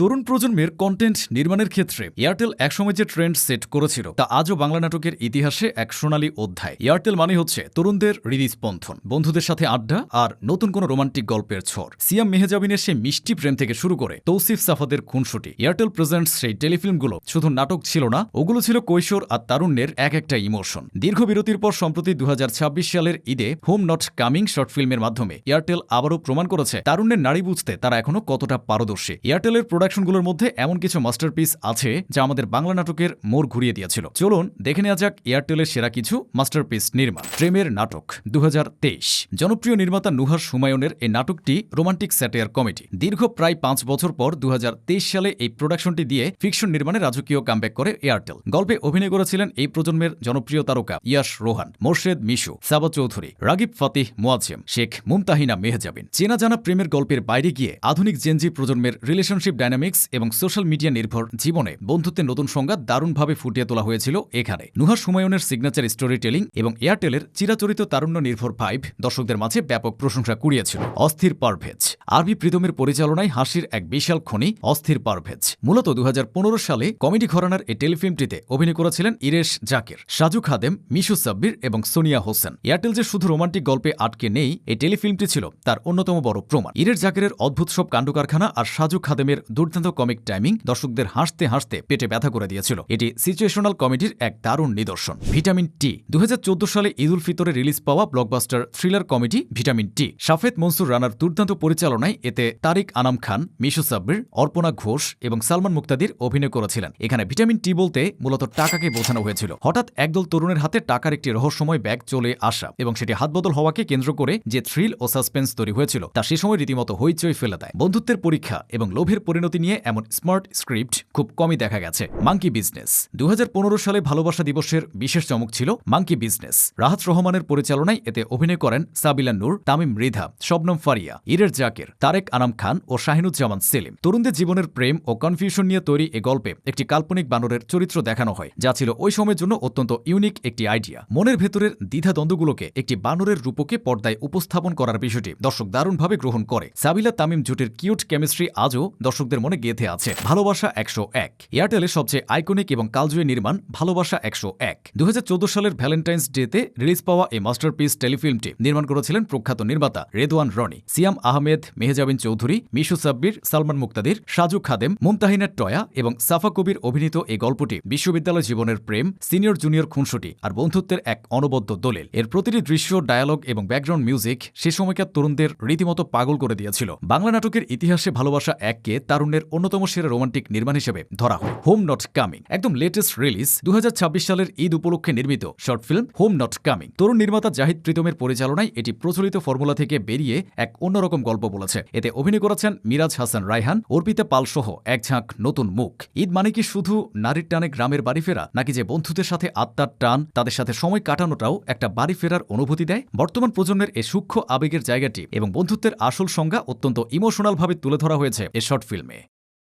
তরুণ প্রজন্মের কন্টেন্ট নির্মাণের ক্ষেত্রে এয়ারটেল একসময় যে ট্রেন্ড সেট করেছিল তা আজও বাংলা নাটকের ইতিহাসে এক সোনালী অধ্যায়। এয়ারটেল মানে হচ্ছে তরুণদের হৃদস্পন্দন, বন্ধুদের সাথে আড্ডা আর নতুন কোনো রোমান্টিক গল্পের ঝড়। সিয়াম মেহজাবিনের সেই মিষ্টি প্রেম থেকে শুরু করে তৌসিফ সাফাদের খুনসুটি, এয়ারটেল প্রেজেন্টস সেই টেলিফিল্মগুলো শুধু নাটক ছিল না, ওগুলো ছিল কৈশোর আর তারুণ্যের এক একটা ইমোশন। দীর্ঘ বিরতির পর সম্প্রতি 2026 সালের ঈদে হোম নট কামিং শর্ট ফিল্মের মাধ্যমে এয়ারটেল আবারও প্রমাণ করেছে তারুণ্যের নাড়ি বুঝতে তারা এখনো কতটা পারদর্শী। এয়ারটেলের প্রোডাকশনগুলোর মধ্যে এমন কিছু মাস্টারপিস আছে যা আমাদের বাংলা নাটকের মোড় ঘুরিয়ে দিয়েছিল। চলুন দেখে নেওয়া যাক এয়ারটেলের সেরা কিছু মাস্টারপিস নির্মাণ। প্রেমের নাটক 2023। জনপ্রিয় নির্মাতা নুহার সুমায়নের এই নাটকটি রোমান্টিক স্যাটায়ার কমেডি। দীর্ঘ প্রায় 5 বছর পর 2023 সালে এই প্রোডাকশনটি দিয়ে ফিকশন নির্মাণে রাজকীয় কামব্যাক করে এয়ারটেল। গল্পে অভিনয় করেছিলেন এই প্রজন্মের জনপ্রিয় তারকা ইয়াশ রোহান, মোর্শেদ মিশু, সাবা চৌধুরী, রাগিব ফাতিহ মোয়াজ্জেম, শেখ মুমতাহিনা মেহজাবিন। চেনা জানা প্রেমের গল্পের বাইরে গিয়ে আধুনিক জেনজি প্রজন্মের রিলেশনশিপ ডায়নামিক্স এবং সোশ্যাল মিডিয়া নির্ভর জীবনে বন্ধুত্বের নতুন সংজ্ঞা দারুণভাবে ফুটিয়ে তোলা হয়েছিল এখানে। নুহার সুমায়নের সিগনেচার স্টোরি টেলিং এবং এয়ারটেলের চিরাচরিত তারুণ্য নির্ভর ভাইব দর্শকদের মাঝে ব্যাপক প্রশংসা কুড়িয়েছিল। অস্থির পারভেজ, আরবি প্রীতমের পরিচালনায় হাসির এক বিশাল খনি অস্থির পারভেজ। মূলত 2015 সালে কমেডি ঘরানার এই টেলিফিল্মটিতে অভিনয় করেছিলেন ইরেশ জাকির, সাজু খাদেম, মিশু সাব্বির এবং সোনিয়া হোসেন। এয়ারটেল যে শুধু রোমান্টিক গল্পে আটকে নেই, এই টেলিফিল্মটি ছিল তার অন্যতম বড় প্রমাণ। ইরেশ জাকিরের অদ্ভুত সব কাণ্ডকারখানা আর সাজু খাদেমের দুর্দান্ত কমিক টাইমিং দর্শকদের হাসতে হাসতে পেটে ব্যথা করে দিয়েছিল। এটি সিচুয়েশনাল কমেডির এক দারুণ নিদর্শন। ভিটামিন টি 2014 সালে ঈদ উল ফিতরে রিলিজ পাওয়া ব্লকবাস্টার থ্রিলার কমেডি ভিটামিন টি। শাফেদ মনসুর রানার দুর্দান্ত পরিচালনায় এতে তারিক আনাম খান, মিশু সাব্বির, অর্পণা ঘোষ এবং সালমান মুক্তাদির অভিনয় করেছিলেন। এখানে ভিটামিন টি বলতে মূলত টাকাকে বোঝানো হয়েছিল। হঠাৎ একদল তরুণের হাতে টাকার একটি রহস্যময় ব্যাগ চলে আসা এবং সেটি হাতবদল হওয়াকে কেন্দ্র করে যে থ্রিল ও সাসপেন্স তৈরি হয়েছিল তা সে সময় রীতিমতো হইচই ফেলে দেয়। বন্ধুত্বের পরীক্ষা এবং লোভের পরিণতি নিয়ে এমন স্মার্ট স্ক্রিপ্ট খুব কমই দেখা গেছে। মাঙ্কি বিজনেস 2015 সালে ভালোবাসা দিবসের বিশেষ চমক ছিল মাঙ্কি বিজনেস। রাহাত রহমানের পরিচালনায় এতে অভিনয় করেন সাবিলা নূর, তামিম মৃধা, শবনম ফারিয়া, ইরেশ জাকির, তারেক আনাম খান ও শাহিনুজ্জামান সেলিম। তরুণদের জীবনের প্রেম ও কনফিউশন নিয়ে তৈরি এ গল্পে একটি কাল্পনিক বানরের চরিত্র দেখানো হয়, যা ছিল ওই সময়ের জন্য অত্যন্ত ইউনিক একটি আইডিয়া। মনের ভেতরের দ্বিধাদ্বন্দ্বগুলোকে একটি বানরের রূপকে পর্দায় উপস্থাপন করার বিষয়টি দর্শক দারুণভাবে গ্রহণ করে। সাবিলা তামিম জুটির কিউট কেমিস্ট্রি আজও দর্শকদের মনে গেঁথে আছে। ভালোবাসা 101 এয়ারটেলের সবচেয়ে আইকনিক এবং কালজয়ী নির্মাণ ভালোবাসা 101। 2014 সালের ভ্যালেন্টাইন্স ডেতে রিলিজ পাওয়া এই মাস্টারপিস টেলিফিল্মটি নির্মাণ করেছিলেন প্রখ্যাত নির্মাতা রেদওয়ান রনি, সিয়াম আহমেদ, মেহজাবিন চৌধুরী, মিশু সাব্বির, সালমান মুক্তাদির, সাজু খাদেম, মুমতাহিনা টয়া এবং সাফা কবির অভিনীত এই গল্পটি বিশ্ববিদ্যালয় জীবনের প্রেম, সিনিয়র জুনিয়র খুনসুটি আর বন্ধুত্বের এক অনবদ্য দলিল। এর প্রতিটি দৃশ্য, ডায়ালগ এবং ব্যাকগ্রাউন্ড মিউজিক সে সময়কার তরুণদের রীতিমতো পাগল করে দিয়েছিল। বাংলা নাটকের ইতিহাসে ভালোবাসা 1কে তারুণ্যের অন্যতম সেরা রোমান্টিক নির্মাণ হিসেবে ধরা হয়। হোম নট কামিং একদম লেটেস্ট রিলিজ 2026 সালের ঈদ উপলক্ষে নির্মিত short film home not coming. তরুণ নির্মাতা জাহিদ প্রীতমের পরিচালনায় এটি প্রচলিত ফর্মুলা থেকে বেরিয়ে এক অন্যরকম গল্প বলেছে। এতে অভিনয় করেছেন মিরাজ হাসান রায়হান, অর্পিতা পাল সহ এক ঝাঁক নতুন মুখ। ঈদ মানে কি শুধু নারীর টানে গ্রামের বাড়ি ফেরা, নাকি যে বন্ধুদের সাথে আত্মার টান, তাদের সাথে সময় কাটানোটাও একটা বাড়ি ফেরার অনুভূতি দেয়? বর্তমান প্রজন্মের এই সূক্ষ্ম আবেগের জায়গাটি এবং বন্ধুত্বের আসল সংজ্ঞা অত্যন্ত ইমোশনাল ভাবে তুলে ধরা হয়েছে এ শর্ট ফিল্মে।